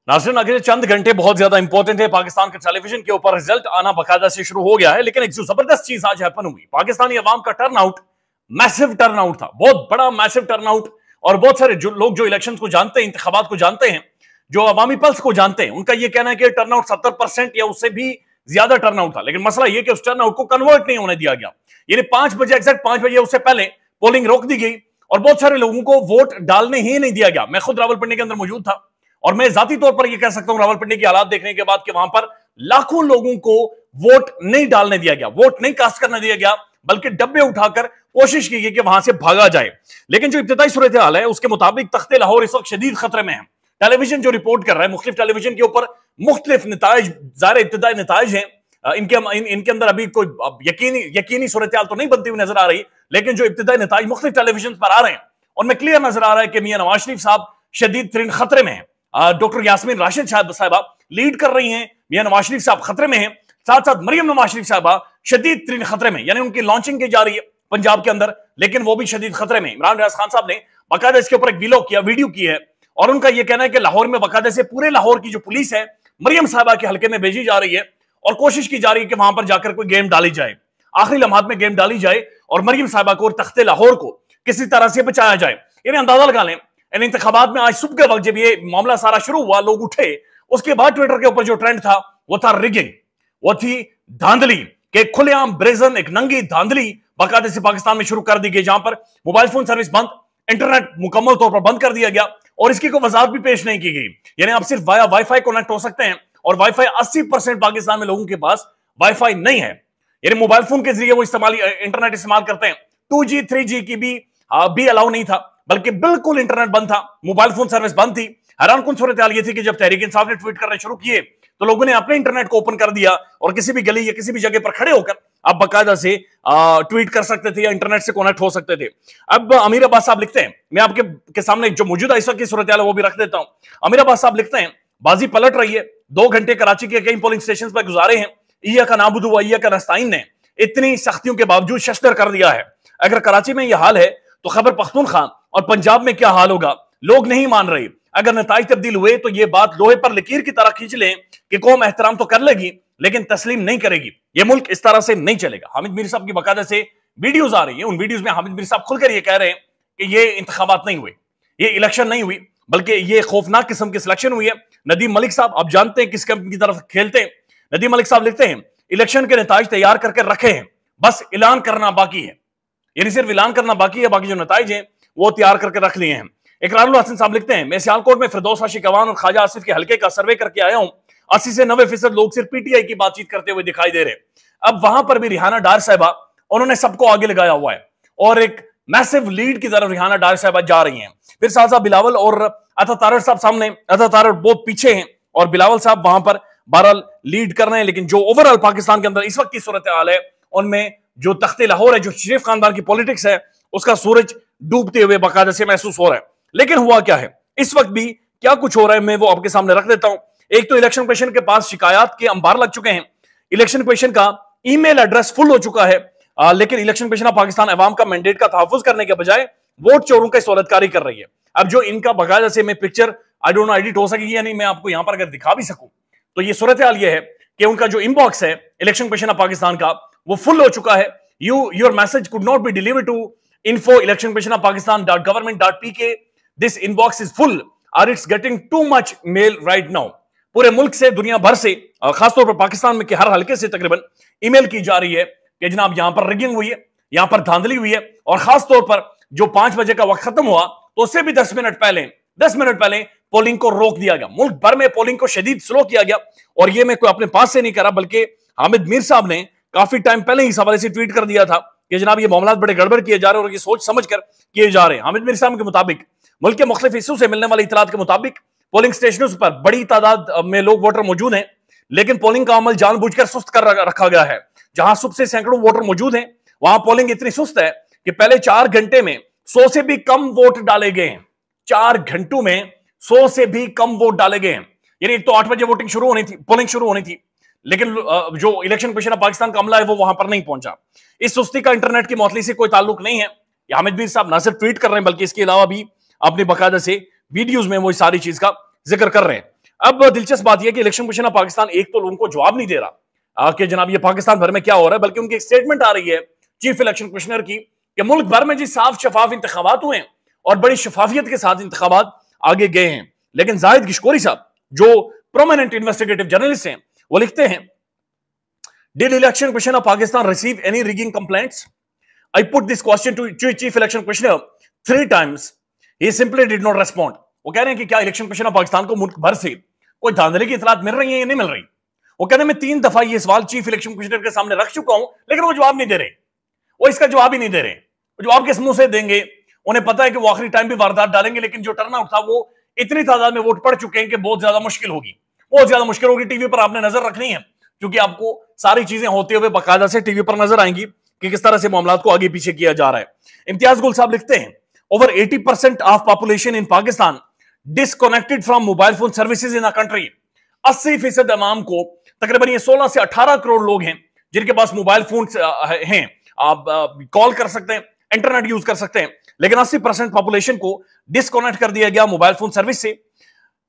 नाज़रीन, अगले चंद घंटे बहुत ज्यादा इंपॉर्टेंट है। पाकिस्तान के टेलीविजन के ऊपर रिजल्ट आना बाकायदा से शुरू हो गया है, लेकिन एक जो जबरदस्त चीज आज हैपन हुई, पाकिस्तानी अवाम का टर्नआउट, मैसिव टर्नआउट था, बहुत बड़ा मैसिव टर्नआउट। और बहुत सारे जो लोग जो इलेक्शन को जानते हैं, इंतखाबात को जानते हैं, जो अवामी पल्स को जानते हैं, उनका यह कहना है कि टर्नआउट 70% या उससे भी ज्यादा टर्नआउट था। लेकिन मसला यह कि उस टर्नआउट को कन्वर्ट नहीं होने दिया गया, यानी 5 बजे, एग्जैक्ट 5 बजे उससे पहले पोलिंग रोक दी गई और बहुत सारे लोगों को वोट डालने ही नहीं दिया गया। मैं खुद रावलपिंडी के अंदर मौजूद था और मैं जाती तौर पर यह कह सकता हूं रावलपिंडी के हालात देखने के बाद कि वहां पर लाखों लोगों को वोट नहीं डालने दिया गया, वोट नहीं कास्ट करने दिया गया, बल्कि डब्बे उठाकर कोशिश की गई कि वहां से भागा जाए। लेकिन जो इब्तिदाई सूरत हाल है उसके मुताबिक तख्ते लाहौर इस वक्त शदीद खतरे में है। टेलीविजन जो रिपोर्ट कर रहा है, मुख्तलिफ टेलीविजन के ऊपर मुख्तलिफ नताइज, ज़ाहिर इब्तिदाई नताइज हैं, इनके अंदर अभी कोई यकीनी सूरत हाल तो नहीं बनती हुई नजर आ रही, लेकिन जो इब्तिदाई नताइज मुख्तलिफ टेलीविजन पर आ रहे हैं उनमें क्लियर नजर आ रहा है कि मियां नवाज शरीफ साहब शदीद तरीन खतरे में है। डॉक्टर यास्मीन राशिद साहबा लीड कर रही हैं, मियां नवाज शरीफ साहब खतरे में हैं, साथ साथ मरियम नवाज शरीफ साहबा शदीद तरीन खतरे में, यानी उनकी लॉन्चिंग की जा रही है पंजाब के अंदर, लेकिन वो भी शदीद खतरे में। इमरान रियाज खान साहब ने बाकायदा इसके ऊपर एक वीडियो की है और उनका यह कहना है कि लाहौर में बाकायदा से पूरे लाहौर की जो पुलिस है मरियम साहबा के हल्के में भेजी जा रही है और कोशिश की जा रही है कि वहां पर जाकर कोई गेम डाली जाए, आखिरी लम्हात में गेम डाली जाए और मरियम साहबा को और तख्ते लाहौर को किसी तरह से बचाया जाए। यानी अंदाजा लगा लें, इन इंतखाबात में आज सुबह के वक्त जब ये मामला सारा शुरू हुआ, लोग उठे, उसके बाद ट्विटर के ऊपर जो ट्रेंड था वो था रिगिंग, वो थी धांधली, के खुलेआम ब्रेजन एक नंगी धांधली बाकायदे से पाकिस्तान में शुरू कर दी गई, जहां पर मोबाइल फोन सर्विस बंद, इंटरनेट मुकम्मल तौर पर बंद कर दिया गया और इसकी कोई वजाहत भी पेश नहीं की गई। यानी आप सिर्फ वाया वाईफाई कनेक्ट हो सकते हैं और वाईफाई 80% पाकिस्तान में लोगों के पास वाईफाई नहीं है, यानी मोबाइल फोन के जरिए वो इंटरनेट इस्तेमाल करते हैं। 2G 3G की भी अलाउ नहीं था, बल्कि बिल्कुल इंटरनेट बंद था, मोबाइल फोन सर्विस बंद थी। हैरानकुन सूरत हाल ये थी कि जब तहरीक इंसाफ ने ट्वीट करने शुरू किए तो लोगों ने अपने इंटरनेट को ओपन कर दिया और किसी भी गली या किसी भी जगह पर खड़े होकर आप बाकायदा से ट्वीट कर सकते थे या इंटरनेट से कनेक्ट हो सकते थे। अब अमीर अब्बास साहब लिखते हैं, मैं आपके के सामने जो मौजूदा इस वक्त की सूरत हाल है वो भी रख देता हूं। अमीर अब्बास साहब लिखते हैं, बाजी पलट रही है, 2 घंटे कराची के कई पोलिंग स्टेशन पर गुजारे हैं, ईया का नाबुदु व ईया का नस्ताइन ने इतनी सख्तियों के बावजूद शस्तर कर दिया है। अगर कराची में यह हाल है तो खैबर पख्तूनख्वा और पंजाब में क्या हाल होगा? लोग नहीं मान रहे। अगर नताइज तब्दील हुए तो यह बात लोहे पर लकीर की तरह खींच लें कि कौम एहतराम तो कर लेगी लेकिन तस्लीम नहीं करेगी। यह मुल्क इस तरह से नहीं चलेगा। हामिद मीर साहब की बाकायदा से वीडियोज आ रही है, उन वीडियोज में हामिद मीर साहब खुलकर यह कह रहे हैं कि ये इंतखाबात नहीं हुए, ये इलेक्शन नहीं हुई, बल्कि ये खौफनाक किस्म की सिलेक्शन हुई है। नदीम मलिक साहब, आप जानते हैं किस कंपनी की तरफ खेलते हैं। नदीम मलिक साहब लिखते हैं, इलेक्शन के नताइज तैयार करके रखे हैं, बस ऐलान करना बाकी है, यानी सिर्फ ऐलान करना बाकी है, बाकी जो नताइज हैं वो तैयार करके रख लिए हैं। इकरारुल हसन साहब लिखते हैं, मैं सियालकोट में फिरदौस आशिक अवान और ख्वाजा आसिफ के हल्के का सर्वे करके आया हूं, 80 से 90% लोग सिर्फ पीटीआई की बातचीत करते हुए दिखाई दे रहे। अब वहां पर भी रिहाना डार साहबा, उन्होंने सबको आगे लगाया हुआ है और एक मैसिव लीड की तरफ रिहाना डार साहबा जा रही हैं। फिर साहब बिलावल और अता तारड़ साहब सामने, अता तारड़ बहुत पीछे हैं और बिलावल साहब वहां पर बहरहाल लीड कर रहे हैं। लेकिन जो ओवरऑल पाकिस्तान के अंदर इस वक्त की सूरत हाल है, उनमें जो तख्ते लाहौर है, जो शरीफ खानदान की पॉलिटिक्स है, उसका सूरज डूबते हुए बाकायदा से महसूस हो रहा है। लेकिन हुआ क्या है, इस वक्त भी क्या कुछ हो रहा है, मैं वो आपके सामने रख देता हूं। एक तो इलेक्शन कमीशन के पास शिकायत के अंबार लग चुके हैं, इलेक्शन कमीशन का ईमेल एड्रेस फुल हो चुका है, लेकिन इलेक्शन कमीशन ऑफ पाकिस्तान अवाम का मैंडेट का तहफ्फुज करने के बजाय वोट चोरों की सहूलतकारी कर रही है। अब जो इनका बाकायदा से, मैं picture I don't know edit हो सकेगी या नहीं, मैं आपको यहां पर अगर दिखा भी सकूं तो ये सूरत हाल ये है कि उनका जो इनबॉक्स है इलेक्शन कमीशन ऑफ पाकिस्तान का, वो फुल हो चुका है। Your message could not be delivered to info electioncommissionoffpakistan.government.pk, this inbox is full or it's getting too much mail right now। पूरे मुल्क से, दुनिया भर से, खासतौर पर पाकिस्तान में के हर हल्के से तकरीबन ईमेल की जा रही है कि जनाब यहां पर रिगिंग हुई है, यहां पर धांधली हुई है। और खासतौर पर जो 5 बजे का वक्त खत्म हुआ तो उससे भी 10 मिनट पहले पोलिंग को रोक दिया गया। मुल्क भर में पोलिंग को शदीद स्लो किया गया और यह मैं कोई अपने पास से नहीं करा, बल्कि हामिद मीर साहब ने काफी टाइम पहले ही इस हवाले से ट्वीट कर दिया था कि जनाब ये मामला बड़े गड़बड़ किए जा रहे हैं और ये सोच समझ कर किए जा रहे हैं। हामिद मीर साहब के मुताबिक मुल्क के मुख्तलिफ हिस्सों से मिलने वाली इतलात के मुताबिक पोलिंग स्टेशनों पर बड़ी तादाद में लोग वोटर मौजूद हैं, लेकिन पोलिंग का अमल जानबूझकर सुस्त कर रखा गया है। जहां सुबह से सैकड़ों वोटर मौजूद हैं, वहां पोलिंग इतनी सुस्त है कि पहले 4 घंटे में 100 से भी कम वोट डाले गए हैं। 4 घंटों में 100 से भी कम वोट डाले गए हैं। यानी एक तो 8 बजे पोलिंग शुरू होनी थी, लेकिन जो इलेक्शन कमीशन ऑफ पाकिस्तान का अमला है वो वहां पर नहीं पहुंचा। इस सुस्ती का इंटरनेट की मौतली से कोई ताल्लुक नहीं है। हामिद मीर साहब ना सिर्फ ट्वीट कर रहे हैं, बल्कि इसके अलावा भी अपनी बाकायदा से वीडियोज में वो सारी चीज का जिक्र कर रहे हैं। अब दिलचस्प बात यह कि इलेक्शन कमीशन ऑफ पाकिस्तान एक तो लोगों को जवाब नहीं दे रहा कि जनाब ये पाकिस्तान भर में क्या हो रहा है, बल्कि उनकी एक स्टेटमेंट आ रही है चीफ इलेक्शन कमिश्नर की कि मुल्क भर में जी साफ शफाफ इंतखाबात हुए हैं और बड़ी शफाफियत के साथ इंतखाबात आगे गए हैं। लेकिन जाहिद गिशकोरी साहब जो प्रोमिनेंट इन्वेस्टिगेटिव जर्नलिस्ट हैं वो लिखते हैं, did election commission of Pakistan receive any rigging complaints? I put this question to chief election commissioner 3 times. He simply did not respond. वो कह रहे हैं कि क्या इलेक्शन कमीशन ऑफ पाकिस्तान को मुल्क भर से कोई धांधली की इतलात मिल रही है या नहीं मिल रही? वो कह रहे हैं मैं 3 दफा ये सवाल चीफ इलेक्शन कमिश्नर के सामने रख चुका हूं, लेकिन वो जवाब नहीं दे रहे। वो इसका जवाब ही नहीं दे रहे। वो जवाब किस मुंह से देंगे? उन्हें पता है कि वो आखिरी टाइम भी वारदात डालेंगे, लेकिन जो टर्नआउट था वो इतनी तादाद में वोट पड़ चुके हैं कि बहुत ज्यादा मुश्किल होगी, बहुत ज्यादा मुश्किल होगी। टीवी पर आपने नजर रखनी है, क्योंकि आपको सारी चीजें होते हुए बाकायदा से टीवी पर नजर आएंगी कि किस तरह से मामला को आगे पीछे किया जा रहा है। इम्तियाज गुल साहब लिखते हैं, over 80% of population in Pakistan disconnected from mobile phone services in a country. 80% अवाम को, तकरीबन ये 16 से 18 करोड़ लोग हैं जिनके पास मोबाइल फोन हैं, आप कॉल कर सकते हैं, इंटरनेट यूज कर सकते हैं, लेकिन 80% पॉपुलेशन को डिस्कनेक्ट कर दिया गया मोबाइल फोन सर्विस से।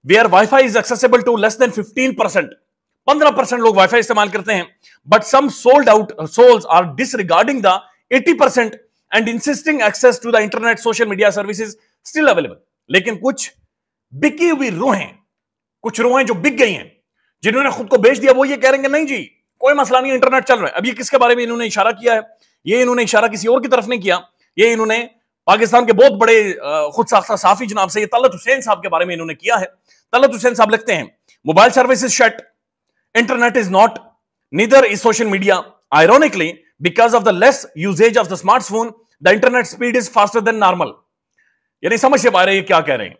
Where wifi is accessible to less than 15%, 15% लोग वाईफाई इस्तेमाल करते हैं, but some sold out souls are disregarding the 80% and insisting access to the internet social media services still available. लेकिन कुछ बिकी हुई रूहें, कुछ रूहें जो बिक गई हैं, जिन्होंने खुद को बेच दिया, वो ये कह रहे हैं नहीं जी कोई मसला नहीं, इंटरनेट चल रहा है। अब ये किसके बारे में इन्होंने इशारा किया है? ये इन्होंने इशारा किसी और की तरफ नहीं किया, ये इन्होंने पाकिस्तान के बहुत बड़े खुद साख्ता साफी जनाब से तलत हुसैन साहब के बारे में इन्होंने किया है। तलत हुसैन साहब लिखते हैं, mobile services shut, internet is not, neither is social media, ironically because of the less usage of the smartphone the internet speed is faster than normal. यानी समझ से बाहर है ये क्या कह रहे हैं।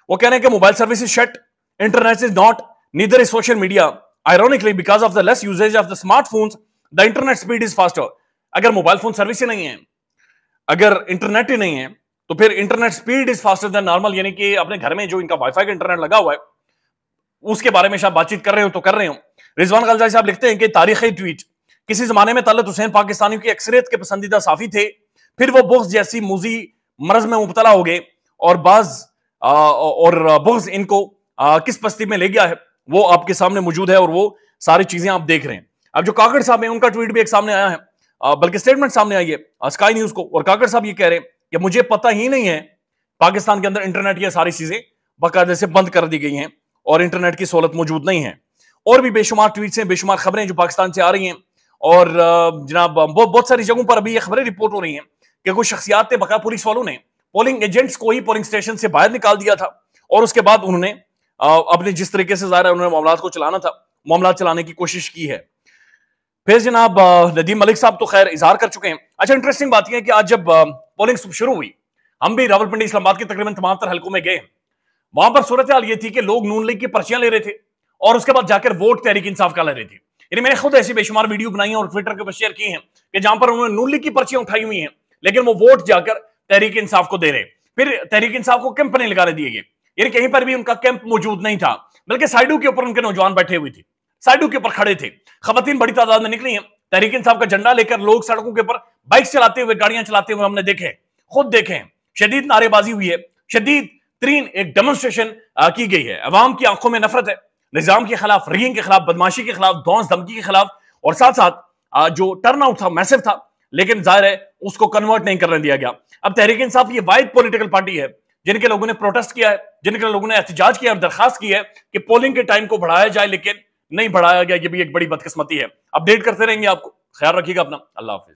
वो कह रहे हैं कि mobile services shut, internet is not, neither is social media, ironically because of the less usages of the smartphones the internet speed is faster. अगर मोबाइल फोन सर्विस ही नहीं है, अगर इंटरनेट ही नहीं है, तो फिर internet speed is faster than normal, यानी कि अपने घर में जो इनका वाईफाई का इंटरनेट लगा हुआ है उसके बारे में शायद बातचीत कर रहे हो तो कर रहे हो। रिजवान गलजाई साहब लिखते हैं कि तारीखी ट्वीट, किसी जमाने में तलत हुसैन पाकिस्तानियों की अक्सरियत के पसंदीदा साफी थे, फिर वो बुग़्ज़ जैसी मूजी मर्ज में मुब्तला हो गए और बुग़्ज़ इनको किस पस्ती में ले गया है वो आपके सामने मौजूद है और वो सारी चीजें आप देख रहे हैं। अब जो काकड़ साहब हैं उनका ट्वीट भी एक सामने आया है, बल्कि स्टेटमेंट सामने आई है स्काई न्यूज को, और काकड़ साहब ये कह रहे हैं कि मुझे पता ही नहीं है पाकिस्तान के अंदर इंटरनेट ये सारी चीजें बाकायदे से बंद कर दी गई हैं और इंटरनेट की सहूलत मौजूद नहीं है। और भी बेशुमार ट्वीट्स हैं, बेशुमार खबरें जो पाकिस्तान से आ रही हैं, और जनाब बहुत सारी जगहों पर अभी ये खबरें रिपोर्ट हो रही हैं कि कुछ शख्सियात थे, बकाया पुलिस वालों ने पोलिंग एजेंट्स को ही पोलिंग स्टेशन से बाहर निकाल दिया था और उसके बाद उन्होंने अपने जिस तरीके से ज़ाहिर है उन्होंने मामलात को चलाना था, मामलात चलाने की कोशिश की है। फिर जनाब नदीम मलिक साहब तो खैर इजहार कर चुके हैं। अच्छा, इंटरेस्टिंग बात यह है कि आज जब पोलिंग शुरू हुई, हम भी रावलपिंडी इस्लामाबाद के तकरीबन तमाम तर हलकों में गए, वहां पर सूरत हाल ये थी कि लोग नून लीग की पर्चियां ले रहे थे और उसके बाद जाकर वोट तहरीक इंसाफ का ले रहे थे। यानी मैंने खुद ऐसी बेशुमार वीडियो बनाई है और ट्विटर के ऊपर शेयर की हैं कि जहां पर उन्होंने नून लीग की पर्चियां उठाई हुई हैं, लेकिन वो वोट जाकर तहरीक इंसाफ को दे रहे। फिर तहरीक इंसाफ को कैंप नहीं लगाने दिए गए, यानी कहीं पर भी उनका कैंप मौजूद नहीं था, बल्कि साइडों के ऊपर उनके नौजवान बैठे हुए थे, साइडों के ऊपर खड़े थे। खवातीन बड़ी तादाद में निकली हैं, तहरीक इंसाफ का झंडा लेकर लोग सड़कों के ऊपर बाइक चलाते हुए, गाड़ियां चलाते हुए हमने देखे, खुद देखे। शदीद नारेबाजी हुई है, शदीद तरीन एक डेमोन्स्ट्रेशन की गई है। अवाम की आंखों में नफरत है, निजाम के खिलाफ, रैगिंग के खिलाफ, बदमाशी के खिलाफ, धौंस धमकी के खिलाफ, और साथ साथ जो टर्नआउट था मैसिव था, लेकिन जाहिर है उसको कन्वर्ट नहीं करने दिया गया। अब तहरीक इंसाफ ये वाइड पॉलिटिकल पार्टी है जिनके लोगों ने प्रोटेस्ट किया है, जिनके लोगों ने एहतजाज किया और दरखास्त की है कि पोलिंग के टाइम को बढ़ाया जाए, लेकिन नहीं बढ़ाया गया। ये भी एक बड़ी बदकिस्मती है। अपडेट करते रहेंगे आपको। ख्याल रखिएगा अपना। अल्लाह हाफिज।